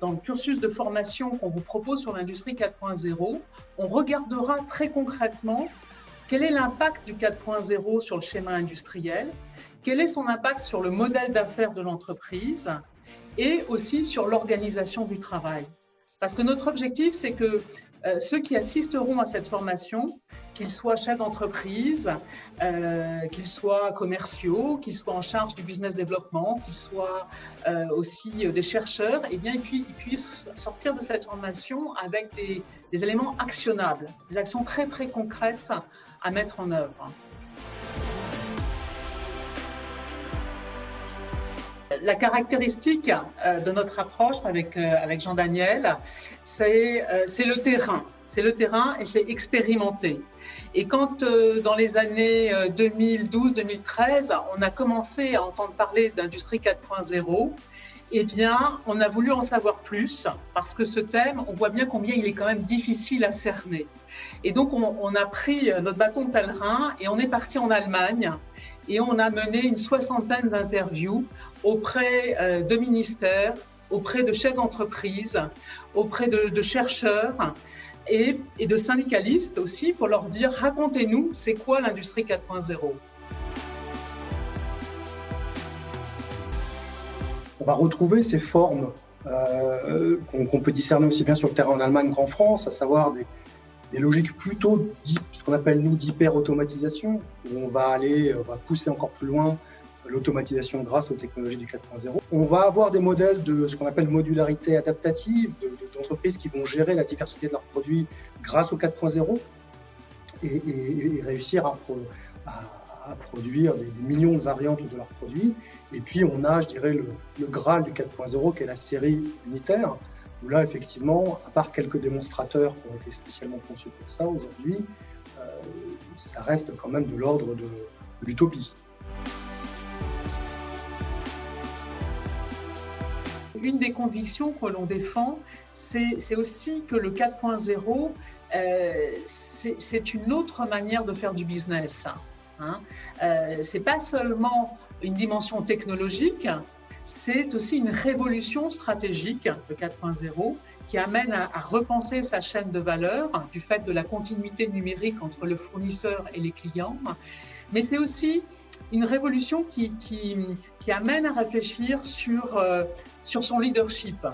dans le cursus de formation qu'on vous propose sur l'industrie 4.0, on regardera très concrètement quel est l'impact du 4.0 sur le schéma industriel, quel est son impact sur le modèle d'affaires de l'entreprise et aussi sur l'organisation du travail. Parce que notre objectif, c'est que ceux qui assisteront à cette formation, qu'ils soient chefs d'entreprise, qu'ils soient commerciaux, qu'ils soient en charge du business développement, qu'ils soient aussi des chercheurs, eh bien, ils puissent sortir de cette formation avec des éléments actionnables, des actions très très concrètes à mettre en œuvre. La caractéristique de notre approche avec Jean-Daniel, c'est le terrain. C'est le terrain et c'est expérimenté. Et quand dans les années 2012-2013, on a commencé à entendre parler d'industrie 4.0, eh bien, on a voulu en savoir plus parce que ce thème, on voit bien combien il est quand même difficile à cerner. Et donc, on a pris notre bâton de pèlerin et on est parti en Allemagne. Et on a mené une 60aine d'interviews auprès de ministères, auprès de chefs d'entreprise, auprès de chercheurs et de syndicalistes aussi pour leur dire « Racontez-nous, c'est quoi l'industrie 4.0 » On va retrouver ces formes qu'on peut discerner aussi bien sur le terrain en Allemagne qu'en France, à savoir des logiques plutôt, ce qu'on appelle nous d'hyper-automatisation, où on va pousser encore plus loin l'automatisation grâce aux technologies du 4.0. On va avoir des modèles de ce qu'on appelle modularité adaptative, d'entreprises qui vont gérer la diversité de leurs produits grâce au 4.0 et réussir à produire des millions de variantes de leurs produits. Et puis on a, je dirais, le Graal du 4.0 qui est la série unitaire, où là, effectivement, à part quelques démonstrateurs qui ont été spécialement conçus pour ça, aujourd'hui, ça reste quand même de l'ordre de l'utopie. Une des convictions que l'on défend, c'est aussi que le 4.0, c'est une autre manière de faire du business. C'est pas seulement une dimension technologique, c'est aussi une révolution stratégique, le 4.0, qui amène à repenser sa chaîne de valeur du fait de la continuité numérique entre le fournisseur et les clients. Mais c'est aussi une révolution qui amène à réfléchir sur son leadership.